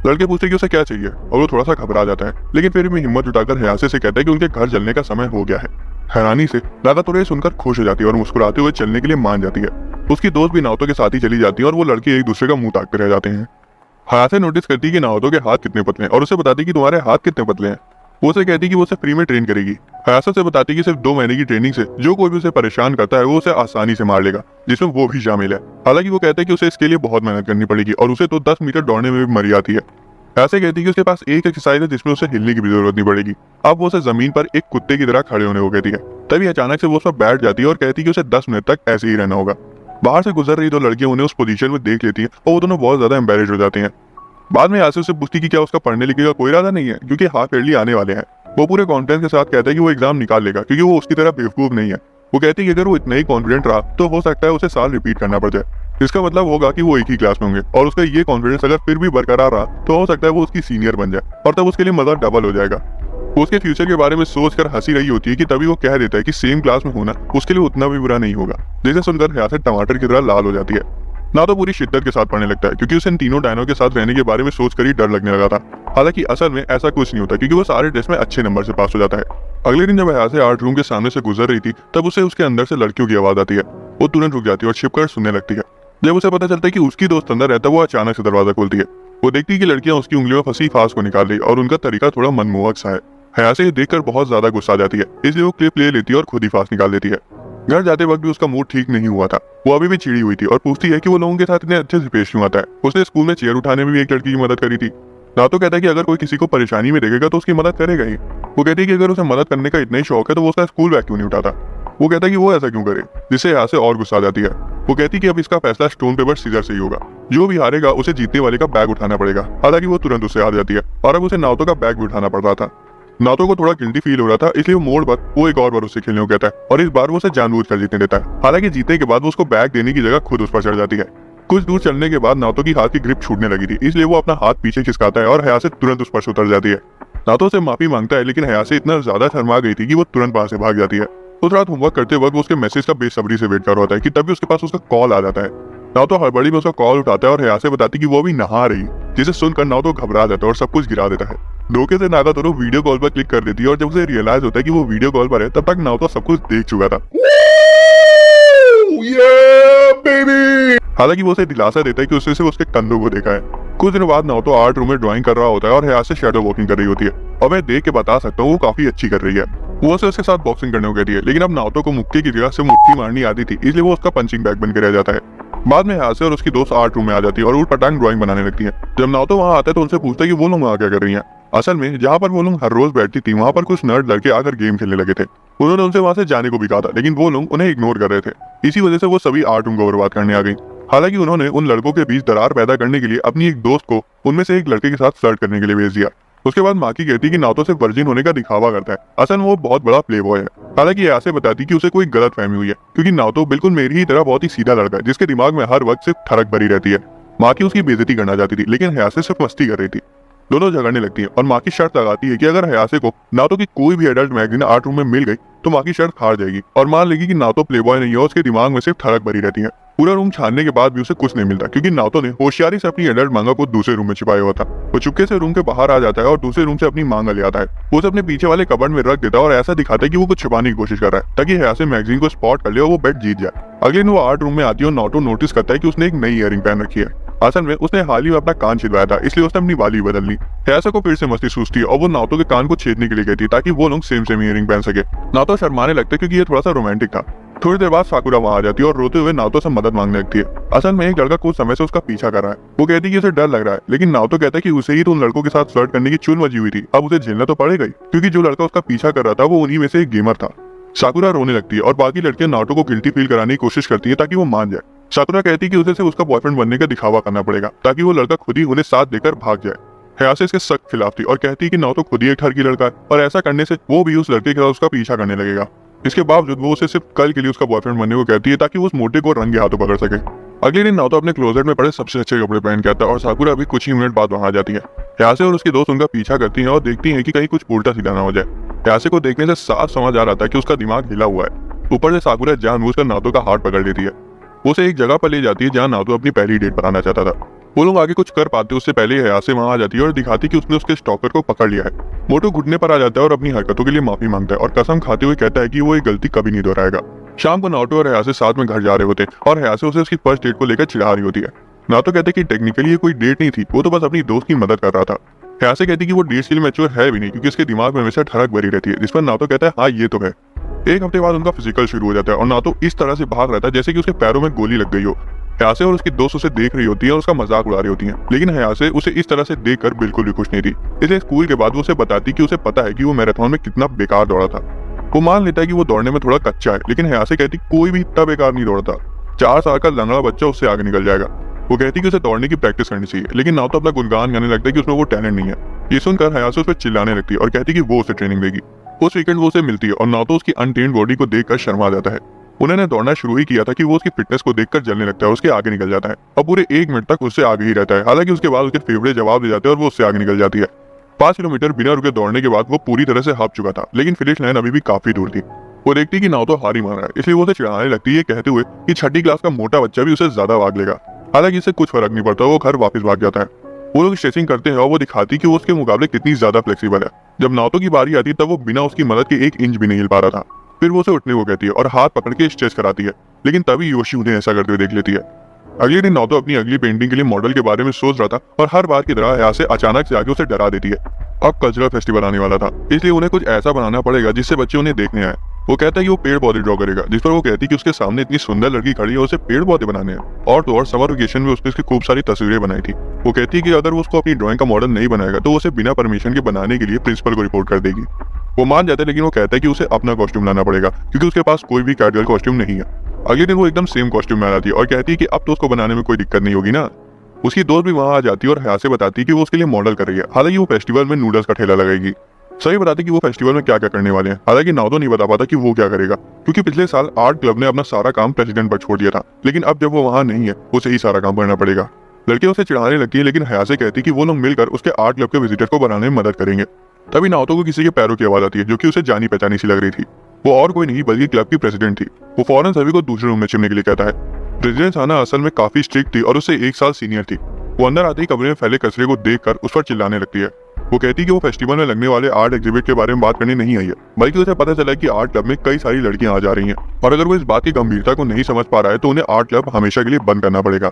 लड़के पूछते कि उसे क्या चाहिए और वो थोड़ा सा घबरा जाता है, लेकिन फिर भी हिम्मत जुटाकर हयासे से कहता है कि उनके घर चलने का समय हो गया है। हैरानी से नागातोरो ये सुनकर खुश हो जाती है और मुस्कुराते हुए चलने के लिए मान जाती है। उसकी दोस्त भी नाओतो के साथ ही चली जाती है और वो लड़के एक दूसरे का मुंह ताकते रह जाते हैं। हयासे नोटिस करती है कि नाओतो के हाथ कितने पतले हैं और उसे बताती है कि तुम्हारे हाथ कितने पतले हैं। वो उसे कहती है कि वो उसे फ्री में ट्रेन करेगी। हयासे से बताती है कि सिर्फ 2 महीने की ट्रेनिंग से जो कोई भी उसे परेशान करता है वो उसे आसानी से मार लेगा, जिसमें वो भी शामिल है। हालांकि वो कहता है कि उसे इसके लिए बहुत मेहनत करनी पड़ेगी और उसे तो 10 मीटर दौड़ने में भी मर जाती है। हयासे कहती है कि उसके पास एक एक्सरसाइज है जिसमें उसे हिलने की भी जरूरत नहीं पड़ेगी। अब वो उसे जमीन पर एक कुत्ते की तरह खड़े होने को कहती है। तभी अचानक से वो उस पर बैठ जाती है और कहती है कि उसे 10 मिनट तक ऐसे ही रहना होगा। बाहर से गुजर रही 2 लड़कियां उन्हें उस पोजीशन में देख लेती हैं और वो दोनों बहुत ज्यादा एम्बेरेस्ड हो जाते हैं। बाद में हयासे उससे पूछती कि क्या उसका पढ़ने लिखने का कोई इरादा नहीं है, क्योंकि हाफ ईयरली आने वाले हैं। वो पूरे कॉन्फिडेंस के साथ कहता है कि वो एग्जाम निकाल लेगा, क्योंकि वो उसकी तरह बेवकूफ नहीं है। वो कहती है कि अगर वो इतना ही कॉन्फिडेंट रहा तो हो सकता है उसे साल रिपीट करना पड़ जाए। इसका मतलब होगा कि वो एक ही क्लास में होंगे और उसका ये कॉन्फिडेंस अगर फिर भी बरकरार रहा तो हो सकता है वो उसकी सीनियर बन जाए और तब उसके लिए मजा डबल हो जाएगा। वो उसके फ्यूचर के बारे में सोचकर हंसी रही होती है कि तभी वो कह देता है कि सेम क्लास में होना उसके लिए उतना भी बुरा नहीं होगा। जिसे सुनकर हयासे टमाटर की तरह लाल हो जाती है। ना तो पूरी शिद्दत के साथ पढ़ने लगता है, क्योंकि उसे इन तीनों डायनों के साथ रहने के बारे में सोचकर ही डर लगने लगा था। हालांकि असल में ऐसा कुछ नहीं होता, क्योंकि वो सारे टेस्ट में अच्छे नंबर से पास हो जाता है। अगले दिन जब हयासे आर्ट रूम के सामने से गुजर रही थी तब उसे उसके अंदर से लड़कियों की आवाज आती है। वो तुरंत रुक जाती है और छिपकर सुनने लगती है। जब उसे पता चलता है कि उसकी दोस्त अंदर रहता है, वो अचानक से दरवाजा खोलती है। वो देखती है कि लड़कियां उसकी उंगलियों में फंसी फांस को निकाल रही और उनका तरीका थोड़ा मनमोहक सा है। हयासे देखकर बहुत ज्यादा गुस्सा आ जाती है, इसलिए वो क्लिप ले लेती है और खुद ही फांस निकाल देती है। घर जाते वक्त भी उसका मूड ठीक नहीं हुआ था। वो अभी भी चिड़ी हुई थी और पूछती है कि वो लोगों के साथ इतने अच्छे से पेश क्यों आता है। उसने स्कूल में चेयर उठाने में भी एक लड़की की मदद करी थी। नातो कहता है कि अगर कोई किसी को परेशानी में देखेगा तो उसकी मदद करेगा ही। वो कहती है कि अगर उसे मदद करने का इतना ही शौक है तो वो उसका स्कूल बैग क्यों नहीं उठाता। वो कहता है कि वो ऐसा क्यों करे, जिससे यहाँ से और गुस्सा आ जाती है। वो कहती है कि अब इसका फैसला स्टोन पेपर सीजर से ही होगा। जो भी हारेगा उसे जीतने वाले का बैग उठाना पड़ेगा। हालांकि वो तुरंत उससे हार जाती है और अब उसे नातो का बैग भी उठाना पड़ रहा था। नातो को थोड़ा गिल्टी फील हो रहा था, इसलिए वो मोड़ पर वो एक और बार उससे खेलने को कहता है और इस बार वो उसे जानबूझकर जीतने देता है। हालांकि जीतने के बाद वो उसको बैग देने की जगह खुद उस पर चढ़ जाती है। कुछ दूर चलने के बाद नातो की हाथ की ग्रिप छूटने लगी थी, इसलिए वो अपना हाथ पीछे खिसकाता है और हयासे तुरंत उस पर से उतर जाती है। नातो से माफी मांगता है, लेकिन हयासे इतना ज्यादा शर्मा गई थी कि वो तुरंत वहां से भाग जाती है। उस रात होमवर्क करते वक्त वो उसके मैसेज का बेसब्री से वेट कर रहा होता है कि तभी उसके पास उसका कॉल आ जाता है। नातो हड़बड़ी में उसका कॉल उठाता है और हयासे बताती कि वो भी नहा रही, जिसे सुनकर नातो घबरा जाता है और सब कुछ गिरा देता है। धोखे से नागातोरो वीडियो कॉल पर क्लिक कर देती है और जब उसे रियलाइज होता है कि वो वीडियो कॉल पर है तब तक नातो सब कुछ देख चुका था। हालांकि वो उसे दिलासा देता है कि उसने सिर्फ उसके कंधों को देखा है। कुछ दिनों बाद नातो आर्ट रूम में ड्राइंग कर रहा होता है और हयासे शैडो वॉकिंग कर रही होती है और मैं देख के बता सकता हूँ वो काफी अच्छी कर रही है। वो उसे उसके साथ बॉक्सिंग करने को कहती है, लेकिन अब नातो को मुक्के की जगह से मुक्की मारनी आती थी, इसलिए वो उसका पंचिंग बैग बनकर रह जाता है। बाद में हयासे और उसकी दोस्त आर्ट रूम में आ जाती है और उठ पटांग ड्राइंग बनाने लगती है। जब नातो वहां आता है तो उनसे पूछता है कि वो लोग वहां क्या कर रही हैं। असल में जहाँ पर वो लोग हर रोज बैठती थी वहां पर कुछ नर्ड लड़के आकर गेम खेलने लगे थे। उन्होंने उनसे वहां से जाने को भी कहा था, लेकिन वो लोग उन्हें इग्नोर कर रहे थे। इसी वजह से वो सभी आर्ट रूम को बर्बाद करने आ गई। हालांकि उन्होंने उन लड़कों के बीच दरार पैदा करने के लिए अपनी एक दोस्त को उनमें से एक लड़के के साथ फ्लर्ट करने के लिए भेज दिया। उसके बाद माकी कहती कि नातो सिर्फ वर्जिन होने का दिखावा करता है, असल में वो बहुत बड़ा प्ले बॉय है। हालांकि ऐसे बताती कि उसे कोई गलत फहमी हुई है, क्योंकि नातो बिल्कुल मेरी ही तरह बहुत ही सीधा लड़का है जिसके दिमाग में हर वक्त सिर्फ ठरक भरी रहती है। माकी उसकी बेइज्जती करना चाहती थी, लेकिन हयासे सिर्फ मस्ती कर रही थी। दोनों झगड़ने लगती है और माकी शर्त लगाती है कि अगर हयासे को नातो की कोई भी एडल्ट मैगजीन आर्ट रूम में मिल गई तो माकी शर्त हार जाएगी और मान लेगी कि नातो प्लेबॉय नहीं है, उसके दिमाग में सिर्फ ठरक भरी रहती है। पूरा रूम छानने के बाद भी उसे कुछ नहीं मिलता, क्योंकि नातो ने होशियारी से अपनी एडल्ट मांगा को दूसरे रूम में छिपाया हुआ था। वो चुपके से रूम के बाहर आ जाता है और दूसरे रूम से अपनी मांगा ले आता है। वो उसे अपने पीछे वाले कबर्ड में रख देता है और ऐसा दिखाता है कि वो कुछ छुपाने की कोशिश कर रहा है ताकि हयासे मैगजीन को स्पॉट कर ले और वो बेट जीत जाए। अगले दिन वो आर्ट रूम में आती है और नातो नोटिस करता है कि उसने एक नई इयरिंग पहन रखी है। असल में उसने हाल ही में अपना कान छिदवाया था, इसलिए उसने अपनी वाली बदल ली। हयासे को फिर से मस्ती सूझती है और वो नातो के कान को छेदने के लिए कहती है ताकि वो लोग सेम इयरिंग पहन सके। नातो शर्माने लगता है क्योंकि ये थोड़ा सा रोमांटिक था। थोड़ी देर बाद साकुरा वहां आ जाती है और रोते हुए नातो से मदद मांगने लगती है। असल में एक लड़का कुछ समय से उसका पीछा कर रहा है। वो कहती है कि उसे डर लग रहा है, लेकिन नातो कहता है कि उसे ही तो उन लड़कों के साथ फ्लर्ट करने की चुल मची हुई थी, अब उसे झेलना तो पड़ेगा ही, क्योंकि जो लड़का उसका पीछा कर रहा था वो उन्हीं में से एक गेमर था। साकुरा रोने लगती है और बाकी लड़कियां नातो को गिल्टी फील कराने की कोशिश करती है ताकि वो मान जाए। साकुरा कहती है कि उसे सिर्फ उसका बॉयफ्रेंड बनने का दिखावा करना पड़ेगा ताकि वो लड़का खुद ही उन्हें साथ देकर भाग जाए। हयासे इसके सख्त खिलाफ थी और कहती है कि नातो खुद ही एक ठरकी लड़का है और ऐसा करने से वो भी उस लड़के के साथ उसका पीछा करने लगेगा। इसके बावजूद वो उसे सिर्फ कल के लिए उसका बॉयफ्रेंड बनने को कहती है ताकि वो उस मोटे को रंगे हाथों पकड़ सके। अगले दिन नातो अपने क्लोजेट में पड़े सबसे अच्छे कपड़े पहन के आता है और साकुरा अभी कुछ ही मिनट बाद वहां आ जाती है। हयासे और उसकी दोस्त उनका पीछा करती हैं और देखती हैं कि कहीं कुछ उल्टा सीधा ना हो जाए। हयासे को देखने से साफ समझ आ रहा था कि उसका दिमाग हिला हुआ है। ऊपर से साकुरा जानबूझकर नातो का हाथ पकड़ लेती है। वो उसे एक जगह पर ले जाती है जहाँ नातो अपनी पहली डेट पर आना चाहता था। वो लोग आगे कुछ कर पाते उससे पहले हयासे वहां आ जाती है और दिखाती कि उसने उसके स्टॉकर को पकड़ लिया है। मोटो घुटने पर आ जाता है और अपनी हरकतों के लिए माफी मांगता है और कसम खाते हुए कहता है कि वो ये गलती कभी नहीं दोहराएगा। शाम को नाओटो और हयासे साथ में घर जा रहे होते और हयासे उसे उसकी फर्स्ट डेट को लेकर चिढ़ा रही होती है। नाओटो कहते कि टेक्निकली ये कोई डेट नहीं थी, वो तो बस अपनी दोस्त की मदद कर रहा था। हयासे कहती कि वो डेट्स के लिए मैच्योर है भी नहीं क्योंकि उसके दिमाग में हमेशा ठड़क भरी रहती है, जिस पर नाओटो कहता है हाँ ये तो है। एक हफ्ते बाद उनका फिजिकल शुरू हो जाता है और नाओटो इस तरह से भाग रहता है जैसे कि उसके पैरों में गोली लग गई हो। हयासे और उसकी दोस्त उसे देख रही होती है और उसका मजाक उड़ा रही होती है, लेकिन हयासे उसे इस तरह से देखकर बिल्कुल भी खुश नहीं थी। इसलिए स्कूल के बाद वो उसे बताती कि उसे पता है कि वो मैराथन में कितना बेकार दौड़ा था। वो मान लेता है कि वो दौड़ने में थोड़ा कच्चा है, लेकिन हयासे कहती कोई भी इतना बेकार नहीं दौड़ता, 4 साल का लंगड़ा बच्चा उससे आगे निकल जाएगा। वो कहती कि उसे दौड़ने की प्रैक्टिस करनी चाहिए, लेकिन नाओटो अपना गुणगान गाने लगता है कि उसमें वो टैलेंट नहीं है। ये सुनकर हयासे उस पर चिल्लाने लगती है और कहती कि वो उसे ट्रेनिंग देगी। उस वीकेंड वो उसे मिलती है और नाओटो उसकी अनट्रेन्ड बॉडी को देखकर शर्मा जाता है। उन्होंने दौड़ना शुरू ही किया था कि वो उसकी फिटनेस को देखकर जलने लगता है और उसके आगे निकल जाता है और पूरे 1 मिनट तक उससे आगे ही रहता है। हालांकि उसके बाद उसके फेवरेट जवाब दे जाते हैं और वो उससे आगे निकल जाती है। 5 किलोमीटर बिना रुके दौड़ने के बाद वो पूरी तरह से हाफ चुका था, लेकिन फिनिश लाइन अभी भी काफी दूर थी। वो देखती कि नाओटो हार ही मान रहा है, इसलिए वो उसे चिढ़ाने लगती है कहते हुए कि 6ठी क्लास का मोटा बच्चा भी उसे ज्यादा भाग लेगा। हालांकि इससे कुछ फर्क नहीं पड़ता, वो घर वापस भाग जाता है। वो लोग स्ट्रेचिंग करते हैं और वो दिखाती कि वो उसके मुकाबले कितनी ज्यादा फ्लेक्सिबल है। जब नाओटो की बारी आती तब वो बिना उसकी मदद के 1 इंच भी नहीं हिल पा रहा था। फिर वो उसे उठने को कहती है और हाथ पकड़ के स्ट्रेच कराती है, लेकिन तभी योशी उन्हें ऐसा करते हुए देख लेती है। अगले दिन नाओटो अपनी अगली पेंटिंग के लिए मॉडल के बारे में सोच रहा था और हर बार की तरह हयासे अचानक से आके उसे डरा देती है। अब कल्चरल फेस्टिवल आने वाला था, इसलिए उन्हें कुछ ऐसा बनाना पड़ेगा जिससे बच्चे उन्हें देखने आए। वो कहता है कि वो पेड़ पौधे ड्रॉ करेगा, जिस पर वो कहती है कि उसके सामने इतनी सुंदर लड़की खड़ी है, उसे पेड़ पौधे बनाने हैं। और तो और समर वेकेशन में उसने उसकी खूब सारी तस्वीरें बनाई थी। वो कहती है कि अगर वो उसको अपनी ड्राइंग का मॉडल नहीं बनाएगा तो उसे बिना परमिशन के बनाने के लिए प्रिंसिपल को रिपोर्ट कर देगी। वो मान जाता है, लेकिन वो कहता है कि उसे अपना कॉस्ट्यूम लाना पड़ेगा क्योंकि उसके पास कोई भी कैजुअल कॉस्ट्यूम नहीं है। अगले दिन वो एकदम सेम कॉस्ट्यूम में आती है और कहती है कि अब तो उसको बनाने में कोई दिक्कत नहीं होगी ना। उसकी दोस्त भी वहां आ जाती है और हयासे बताती है कि वो उसके लिए मॉडल कर रही है। हालांकि वो फेस्टिवल में नूडल्स का ठेला लगाएगी। सभी बताते कि वो फेस्टिवल में क्या क्या करने वाले हैं। हालांकि नाओटो नहीं बता पाता कि वो क्या करेगा, क्योंकि पिछले साल आर्ट क्लब ने अपना सारा काम प्रेसिडेंट पर छोड़ दिया था, लेकिन अब जब वो वहां नहीं है उसे ही सारा काम करना पड़ेगा। लड़कियां उसे चिढ़ाने लगती है, लेकिन हयासे कहती कि वो लोग मिलकर उसके आर्ट क्लब के विजिटर को बनाने में मदद करेंगे। तभी नाओटो को किसी के पैरों की आवाज आती है, जो कि उसे जानी पहचानी सी लग रही थी। वो और कोई नहीं बल्कि क्लब की प्रेसिडेंट थी। वो फौरन सभी को दूसरे रूम में छिपने के लिए कहता है। प्रेसिडेंट साना असल में काफी स्ट्रिक्ट थी और उससे 1 साल सीनियर थी। वो अंदर आते ही कमरे में फैले कचरे को देखकर उस पर चिल्लाने लगती है। वो कहती है कि वो फेस्टिवल में लगने वाले आर्ट एग्जिबिट के बारे में बात करने नहीं आई है, बल्कि उसे पता चला है कि आर्ट क्लब में कई सारी लड़कियां आ जा रही हैं और अगर वो इस बात की गंभीरता को नहीं समझ पा रहा है तो उन्हें आर्ट क्लब हमेशा के लिए बंद करना पड़ेगा।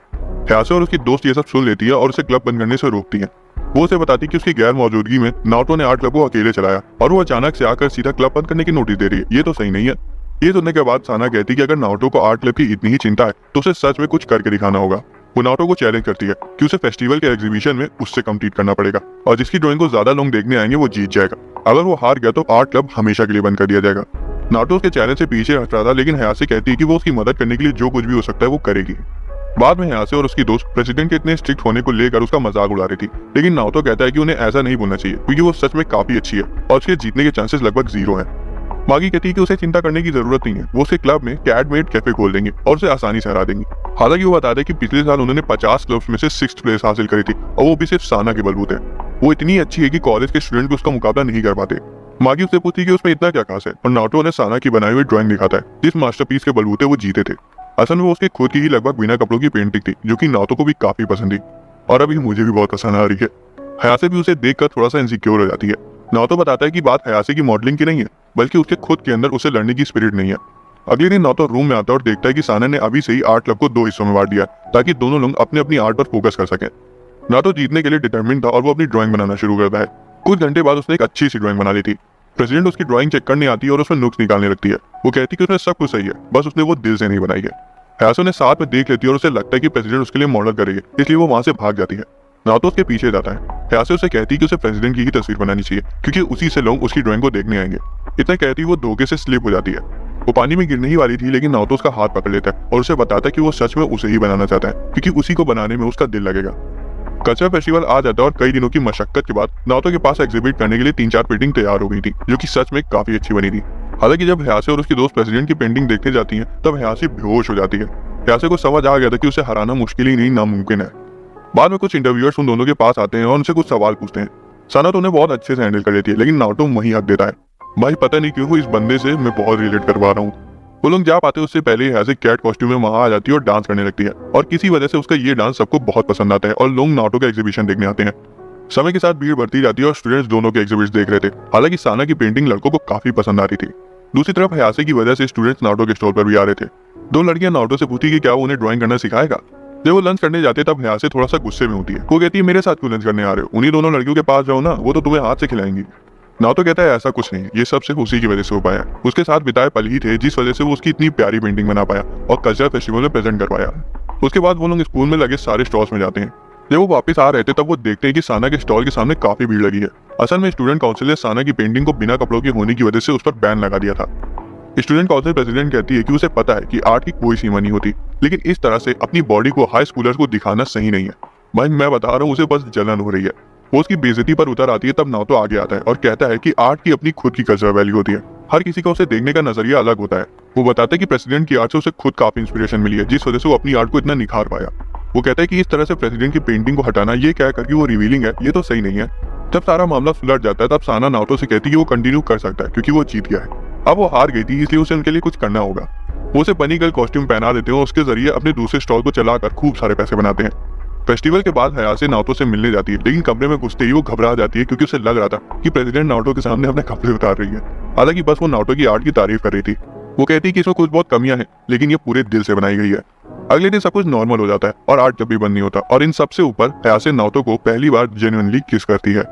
हयासे और उसकी दोस्त ये सब सुन लेती है और उसे क्लब बंद करने से रोकती है। वो उसे बताती कि उसकी गैर मौजूदगी में नाओटो ने आर्ट क्लब को अकेले चलाया और वो अचानक से आकर सीधा क्लब बंद करने की नोटिस दे रही है। ये तो सही नहीं है। ये सुनने के बाद साना कहती कि अगर नाओटो को आर्ट क्लब की इतनी ही चिंता है तो उसे सच में कुछ करके दिखाना होगा। वो नाओटो को चैलेंज करती है कि उसे फेस्टिवल के एग्जीबिशन में उससे कम्पीट करना पड़ेगा और जिसकी ड्राइंग को ज्यादा लोग देखने आएंगे वो जीत जाएगा। अगर वो हार गया तो आर्ट क्लब हमेशा के लिए बंद कर दिया जाएगा। नाओटो उसके चैलेंज से पीछे हट रहा था, लेकिन हयासे कहती है कि वो उसकी मदद करने के लिए जो कुछ भी हो सकता है वो करेगी। बाद में हयासे और उसकी दोस्त प्रेसिडेंट के इतने स्ट्रिक्ट होने को लेकर उसका मजाक उड़ा रही थी, लेकिन नाओटो कहता है कि उन्हें ऐसा नहीं बोलना चाहिए क्योंकि वो सच में काफी अच्छी है और उसके जीतने के चांसेस लगभग 0 हैं। मागी कहती है कि उसे चिंता करने की जरूरत नहीं है, वो उसके क्लब में कैडमेड कैफे खोल देंगे और उसे आसानी से हरा देंगी। हालांकि वो बताते हैं कि पिछले साल उन्होंने 50 क्लब्स में से 6th प्लेस हासिल करी थी और वो भी सिर्फ साना के बलबूते। वो इतनी अच्छी है कि कॉलेज के स्टूडेंट भी उसका मुकाबला नहीं कर पाते। मागी उससे पूछती कि उसमें इतना क्या खास है और नाओटो ने साना की बनाई हुई ड्राइंग दिखाता है जिस मास्टरपीस के बलबूते वो जीते थे। असल में वो उसके खुद की ही लगभग बिना कपड़ों की पेंटिंग थी, जो कि नाओटो को भी काफी पसंद थी और अभी मुझे भी बहुत पसंद आ रही है। हयासे भी उसे देखकर थोड़ा सा इनसिक्योर हो जाती है। नाओटो बताता है कि बात हयासे की मॉडलिंग की नहीं है, बल्कि उसके खुद के अंदर उसे लड़ने की स्पिरिट नहीं है। अगले दिन नाओटो रूम में आता है और देखता है कि साना ने अभी से ही आर्ट क्लब को 2 हिस्सों में बांट दिया ताकि दोनों लोग अपने अपनी आर्ट पर फोकस कर सकें। नाओटो जीतने के लिए डिटरमिन्ड था और वो अपनी ड्राइंग बनाना शुरू करता है। कुछ घंटे बाद उसने एक अच्छी सी ड्राइंग बना ली थी। प्रेसिडेंट उसकी ड्राइंग चेक करने आती है और उसमें नुक्स निकालने लगती है। वो कहती है कि उसमें सब कुछ सही है, बस उसने वो दिल से नहीं बनाई है। हयासे उन्हें साथ में देख लेती है और उसे लगता है कि प्रेसिडेंट उसके लिए मॉडल कर रही है, इसलिए वो वहां से भाग जाती है। नाओटो उसके पीछे जाता है। हयासे उसे कहती है कि उसे प्रेसिडेंट की ही तस्वीर बनानी चाहिए क्योंकि उसी से लोग उसकी ड्राइंग को देखने आएंगे। इतना कहती वो धोखे से स्लिप हो जाती है। वो पानी में गिरने ही वाली थी, लेकिन नाओटो उसका हाथ पकड़ लेता है और उसे बताता है कि वो सच में उसे ही बनाना चाहता है क्योंकि उसी को बनाने में उसका दिल लगेगा। कल्चरल फेस्टिवल आ जाता है और कई दिनों की मशक्कत के बाद नाओटो के पास एग्जिबिट करने के लिए 3-4 पेंटिंग तैयार हो गई थी, जो कि सच में काफी अच्छी बनी थी। हालांकि जब हयासे और उसकी दोस्त प्रेसिडेंट की पेंटिंग देखने जाती हैं, तब हयासे बेहोश हो जाती है। हयासे को समझ आ गया था कि उसे हराना मुश्किल ही नहीं नामुमकिन है। बाद में कुछ इंटरव्यूअर्स उन दोनों के पास आते हैं और उनसे कुछ सवाल पूछते हैं। साना तो उन्हें बहुत अच्छे से हैंडल कर लेती है, लेकिन नाओटो वहीं हक देता है। भाई पता नहीं क्यों इस बंदे से मैं बहुत रिलेट कर पा रहा हूँ। वो लोग जा पाते उससे पहले हैसे कैट कॉस्ट्यूम में वहां आ जाती है और डांस करने लगती है और किसी वजह से उसका ये डांस सबको बहुत पसंद आता है और लोग नारुतो का एग्जीबिशन देखने आते हैं। समय के साथ भीड़ बढ़ती जाती है और स्टूडेंट्स दोनों के एग्जिबिट्स देख रहे थे। हालांकि साना की पेंटिंग लड़कों को काफी पसंद आ रही थी। दूसरी तरफ हयासे की वजह से स्टूडेंट्स नारुतो के स्टॉल पर भी आ रहे थे। दो लड़कियां नारुतो से पूछती कि क्या वो उन्हें ड्राइंग करना सिखाएगा। जब वो लंच करने जाते तब हयासे थोड़ा सा गुस्से में होती है। वो कहती है मेरे साथ क्यों लंच करने आ रहे हो, उन्हीं दोनों लड़कियों के पास जाओ ना, वो तो तुम्हें हाथ से खिलाएंगी। नारुतो कहता है ऐसा कुछ नहीं, ये सब सिर्फ उसी की वजह से हो पाया। उसके साथ बिताए पल ही थे जिस वजह से वो उसकी इतनी प्यारी पेंटिंग बना पाया और कल्चरल फेस्टिवल में प्रेजेंट कर पाया। उसके बाद वो लोग स्कूल में लगे सारे स्टॉल्स में जाते हैं। जब वो वापस आ रहे थे तब वो देखते हैं कि साना के स्टॉल के सामने काफी भीड़ लगी है। असल में स्टूडेंट काउंसिल ने साना की पेंटिंग को बिना कपड़ों के होने की वजह से उस पर बैन लगा दिया था। स्टूडेंट काउंसिल प्रेसिडेंट कहती है कि उसे पता है कि आर्ट की कोई सीमा नहीं होती, लेकिन इस तरह से अपनी बॉडी को हाई स्कूलर्स को दिखाना सही नहीं है। भाई मैं बता रहा हूँ, उसे बस जलन हो रही है। वो उसकी बेइज्जती पर उतर आती है तब नारुतो आगे आता है और कहता है कि आर्ट की अपनी खुद की कल्चरल वैल्यू होती है। हर किसी का उसे देखने का नजरिया अलग होता है। वो बताता है कि प्रेसिडेंट की आर्ट से उसे खुद काफी इंस्पिरेशन मिली है, जिस वजह से वो अपनी आर्ट को इतना निखार पाया। वो कहता है कि इस तरह से प्रेसिडेंट की पेंटिंग को हटाना ये कह करके वो रिवीलिंग है, ये तो सही नहीं है। जब सारा मामला सुलझ जाता है तब साना नारुतो से कहती है कि वो कंटिन्यू कर सकता है क्योंकि वो जीत गया है। अब वो हार गई थी इसलिए उसे उनके लिए कुछ करना होगा। वो उसे बनी गर्ल कॉस्ट्यूम पहना देते हैं और उसके जरिए अपने दूसरे स्टॉल को चलाकर खूब सारे पैसे बनाते हैं। फेस्टिवल के बाद हयासे नारुतो से मिलने जाती है, लेकिन कमरे में घुसते ही वो घबरा जाती है क्योंकि उसे लग रहा था कि प्रेसिडेंट नारुतो के सामने अपने कपड़े उतार रही है। हालांकि बस वो नारुतो की आर्ट की तारीफ कर रही थी। वो कहती है कि इसमें कुछ बहुत कमियां हैं, लेकिन ये पूरे दिल से बनाई गई है। अगले दिन सब कुछ नॉर्मल हो जाता है और आर्ट जब भी बंद नहीं होता, और इन सबसे ऊपर हयासे नारुतो को पहली बार जेन्युइनली किस करती है।